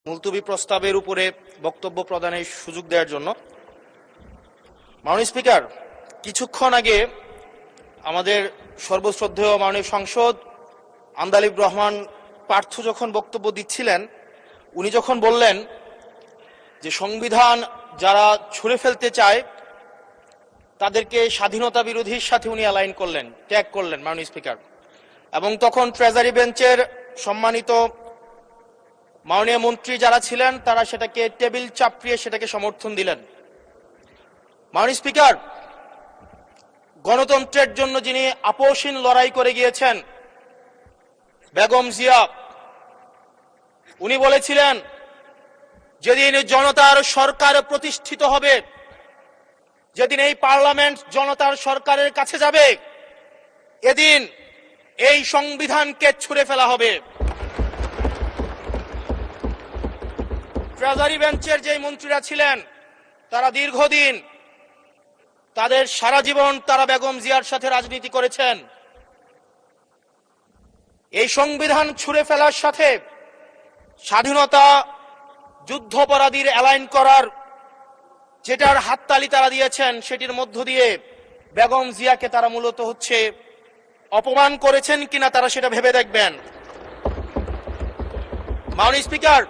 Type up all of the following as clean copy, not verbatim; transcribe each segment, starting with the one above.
মুলতবি প্রস্তাবের উপরে বক্তব্য প্রদানের সুযোগ দেওয়ার জন্য। মাননীয় স্পিকার, কিছুক্ষণ আগে আমাদের সর্বশ্রদ্ধেয় মাননীয় সাংসদ আন্দালিব রহমান পার্থ যখন বক্তব্য দিচ্ছিলেন, উনি যখন বললেন যে সংবিধান যারা ছুঁড়ে ফেলতে চায় তাদেরকে স্বাধীনতা বিরোধীর সাথে উনি অ্যালাইন করলেন, ট্যাগ করলেন মাননীয় স্পিকার। এবং তখন ট্রেজারি বেঞ্চের সম্মানিত মাননীয় মন্ত্রী যারা ছিলেন তারা সেটাকে টেবিল চাপড়িয়ে সেটাকে সমর্থন দিলেন। মাননীয় স্পিকার, গণতন্ত্রের জন্য যিনি আপোষহীন লড়াই করে গিয়েছেন বেগম জিয়া, উনি বলেছিলেন যেদিন জনতার সরকার প্রতিষ্ঠিত হবে, যেদিন এই পার্লামেন্ট জনতার সরকারের কাছে যাবে, এদিন এই সংবিধানকে ছুঁড়ে ফেলা হবে। ট্রেজারি বেঞ্চের যে মন্ত্রীরা ছিলেন তারা দীর্ঘদিন, তাদের সারা জীবন তারা বেগম জিয়ার সাথে রাজনীতি করেছেন। এই সংবিধান ছুঁড়ে ফেলার সাথে স্বাধীনতা যুদ্ধাপরাধীর অ্যালাইন করার যেটার হাততালি তারা দিয়েছেন, সেটির মধ্য দিয়ে বেগম জিয়াকে তারা মূলত অপমান করেছেন কিনা তারা সেটা ভেবে দেখবেন। মাননীয় স্পিকার,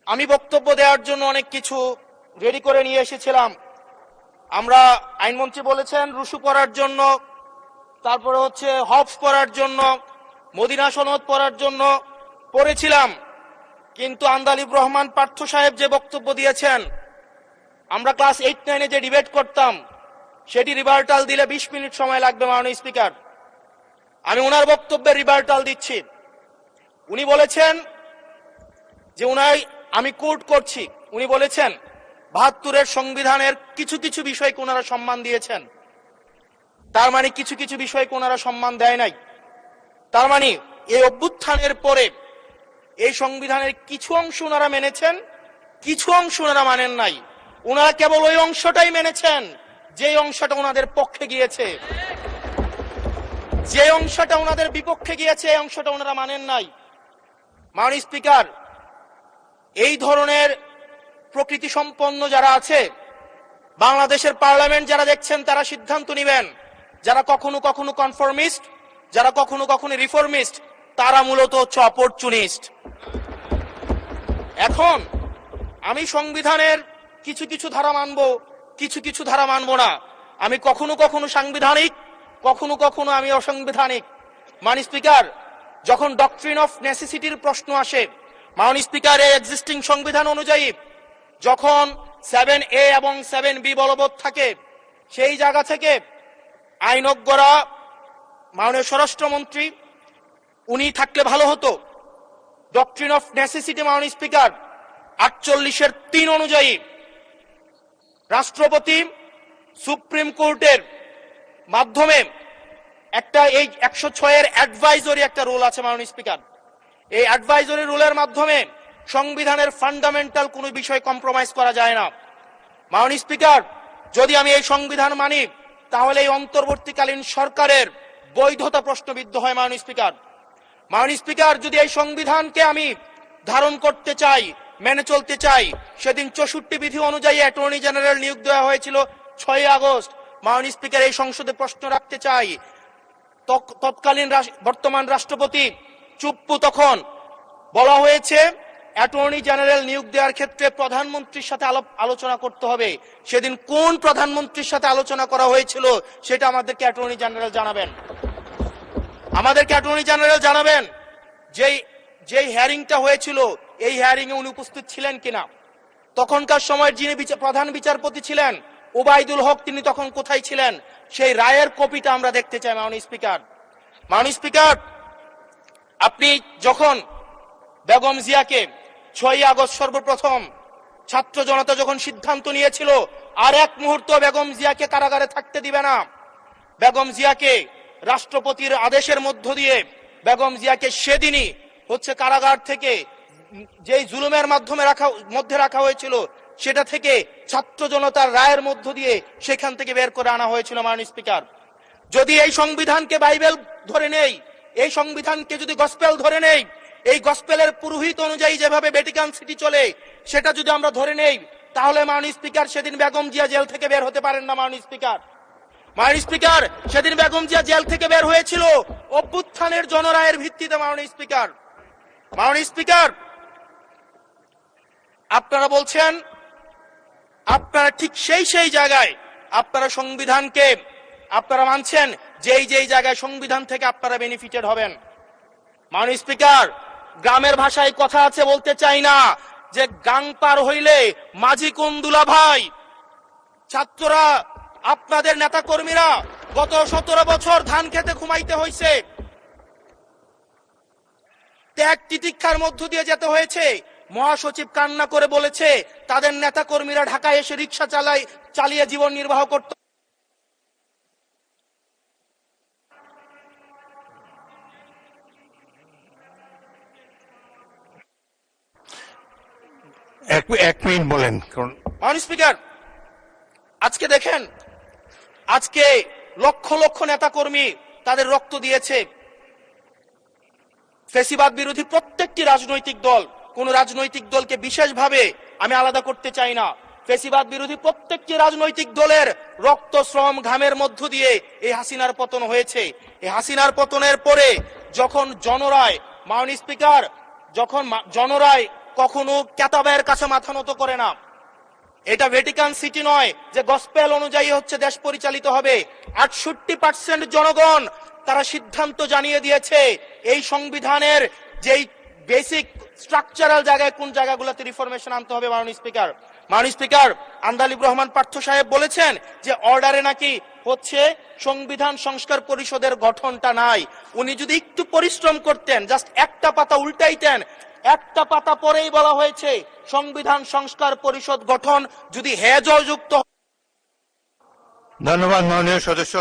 আমি বক্তব্য দেওয়ার জন্য অনেক কিছু রেডি করে নিয়ে এসেছিলাম। আমরা আইনমন্ত্রী বলেছেন রুশু পড়ার জন্য, তারপরে হবস পড়ার জন্য, মদিনা সনদ পড়ার জন্য পড়েছিলাম, কিন্তু আন্দালিব রহমান পার্থ সাহেব যে বক্তব্য দিয়েছেন, আমরা ক্লাস 8-9-এ যে ডিবেট করতাম সেটি রিভার্টাল দিলে 20 মিনিট সময় লাগবে। মাননীয় স্পিকার, আমি ওনার বক্তব্যের রিভার্টাল দিচ্ছি। উনি বলেছেন যে আমি কোট করছি, উনি বলেছেন ৭২-এর সংবিধানের কিছু কিছু বিষয়কে ওনারা সম্মান দিয়েছেন। তার মানে কিছু কিছু বিষয়কে ওনারা সম্মান দেয় নাই। তার মানে এই অভ্যুত্থানের পরে এই সংবিধানের কিছু অংশ ওনারা মেনেছেন, কিছু অংশ ওনারা মানেন নাই। ওনারা কেবল ওই অংশটাই মেনেছেন যে অংশটা ওনাদের পক্ষে গিয়েছে, যে অংশটা ওনাদের বিপক্ষে গিয়েছে এই অংশটা ওনারা মানেন নাই। মাননীয় স্পিকার, এই ধরনের প্রকৃতি সম্পন্ন যারা আছে বাংলাদেশের পার্লামেন্ট, যারা দেখছেন তারা সিদ্ধান্ত নেবেন, যারা কখনো কখনো কনফরমিস্ট, যারা কখনো কখনো রিফর্মিস্ট, তারা মূলত অপরচুনিস্ট। এখন আমি সংবিধানের কিছু কিছু ধারা মানব, কিছু কিছু ধারা মানব না। আমি কখনো কখনো সাংবিধানিক, কখনো কখনো আমি অসাংবিধানিক। মাননীয় স্পিকার, যখন ডক্ট্রিন অফ নেসেসিটির প্রশ্ন আসে, মাননীয় স্পিকার, এই এক্সিস্টিং সংবিধান অনুযায়ী যখন 7A এবং 7B বলবৎ থাকে, সেই জায়গা থেকে আইনজ্ঞরা, মাননীয় স্বরাষ্ট্রমন্ত্রী উনি থাকলে ভালো হতো। ডক্ট্রিন অফ নেসেসিটি মাননীয় স্পিকার 48-3 অনুযায়ী রাষ্ট্রপতি সুপ্রিম কোর্টের মাধ্যমে একটা এই 106-এর অ্যাডভাইজরি একটা রুল আছে মাননীয় স্পিকার। এই অ্যাডভাইজরি রুলের মাধ্যমে সংবিধানের ফান্ডামেন্টাল কোনো বিষয় কম্প্রোমাইজ করা যায় না। মাননীয় স্পিকার, যদি আমি এই সংবিধান মানি তাহলে এই অন্তর্বর্তীকালীন সরকারের বৈধতা প্রশ্নবিদ্ধ হয়। মাননীয় স্পিকার, মাননীয় স্পিকার, যদি এই সংবিধানকে আমি ধারণ করতে চাই, মেনে চলতে চাই, সেদিন 64 বিধি অনুযায়ী অ্যাটর্নি জেনারেল নিয়োগ দেওয়া হয়েছিল 6 আগস্ট। মাননীয় স্পিকার, এই সংসদে প্রশ্ন রাখতে চাই, তৎকালীন বর্তমান রাষ্ট্রপতি চুপ্পু, তখন বলা হয়েছে অ্যাটর্নি জেনারেল নিয়োগ দেওয়ার ক্ষেত্রে প্রধানমন্ত্রীর সাথে আলোচনা করতে হবে। সেদিন কোন প্রধানমন্ত্রীর সাথে আলোচনা করা হয়েছিল সেটা আমাদেরকে অ্যাটর্নি জেনারেল জানাবেন। আমাদেরকে অ্যাটর্নি জেনারেল জানাবেন যেই হিয়ারিংটা হয়েছিল এই হিয়ারিং এ উনি উপস্থিত ছিলেন কিনা। তখনকার সময় যিনি প্রধান বিচারপতি ছিলেন ওবায়দুল হক, তিনি তখন কোথায় ছিলেন, সেই রায়ের কপিটা আমরা দেখতে চাই। মাননীয় স্পিকার, মাননীয় স্পিকার, আপনি যখন বেগম জিয়াকে 6 আগস্ট সর্বপ্রথম ছাত্র জনতা যখন সিদ্ধান্ত নিয়েছিল আর এক মুহূর্ত বেগম জিয়াকে কারাগারে থাকতে দিবে না, বেগম জিয়াকে রাষ্ট্রপতির আদেশের মধ্য দিয়ে বেগম জিয়াকে সেদিনই কারাগার থেকে যেই জুলুমের মধ্যে রাখা হয়েছিল সেটা থেকে ছাত্র জনতার রায়ের মধ্য দিয়ে সেখান থেকে বের করে আনা হয়েছিল। মাননীয় স্পিকার, যদি এই সংবিধানকে বাইবেল ধরে নেই, এই সংবিধানকে যদি গসপেল ধরে নেই, এই গসপেলের পুরোহিত অনুযায়ী যেভাবে ভ্যাটিকান সিটি চলে সেটা যদি আমরা ধরে নেই, তাহলে মাননীয় স্পিকার সেদিন বেগম জিয়া জেল থেকে বের হতে পারেন না। মাননীয় স্পিকার সেদিন বেগম জিয়া জেল থেকে বের হয়েছিল অভ্যুত্থানের জনরায়ের ভিত্তিতে। মাননীয় স্পিকার আপনারা বলছেন, আপনারা ঠিক সেই জায়গায় আপনারা সংবিধানকে আপনারা মানছেন যেই জায়গায় সংবিধান থেকে আপনারা বেনিফিটেড হবেন। মাননীয় স্পিকার, গ্রামের ভাষায় কথা আছে, বলতে চাই না, যে গাং পার হইলে মাঝি কোন দুলা ভাই। ছাত্ররা, আপনাদের নেতা কর্মীরা গত 17 বছর ধান খেতে ঘুমাইতে হয়েছে, ত্যাগ তিতিক্ষার মধ্য দিয়ে যেতে হয়েছে। মহাসচিব কান্না করে বলেছে তাদের নেতা কর্মীরা ঢাকায় এসে রিক্সা চালিয়ে জীবন নির্বাহ করত। এক মিনিট বলেন। মাননীয় স্পিকার, আজকে দেখেন, আজকে লক্ষ লক্ষ নেতা কর্মী তাদের রক্ত দিয়েছে। ফ্যাসিবাদ বিরোধী প্রত্যেকটি রাজনৈতিক দল, কোন রাজনৈতিক দলকে বিশেষভাবে আমি আলাদা করতে চাই না, ফ্যাসিবাদ বিরোধী প্রত্যেকটি রাজনৈতিক দলের রক্ত, শ্রম, ঘামের মধ্য দিয়ে এই হাসিনার পতন হয়েছে। এই হাসিনার পতনের পরে যখন জনরায়, মাননীয় স্পিকার, যখন জনরায় কখনো কেতাবের কাছে মাথা নত করে না। এটা ভ্যাটিকান সিটি নয় যে গসপেল অনুযায়ী হচ্ছে দেশ পরিচালিত হবে। 68% জনগণ তারা সিদ্ধান্ত জানিয়ে দিয়েছে এই সংবিধানের যেই বেসিক স্ট্রাকচারাল জায়গায় কোন জায়গাগুলোতে রিফরমেশন আনতে হবে। মাননীয় স্পিকার, আন্দালিব রহমান পার্থ সাহেব বলেছেন যে অর্ডারে নাকি হচ্ছে সংবিধান সংস্কার পরিষদের গঠনটা নাই। উনি যদি একটু পরিশ্রম করতেন, জাস্ট একটা পাতা উল্টাইতেন, একটা পাতা পরেই বলা হয়েছে সংবিধান সংস্কার পরিষদ গঠন যদি যুক্ত। ধন্যবাদ মাননীয় সদস্য।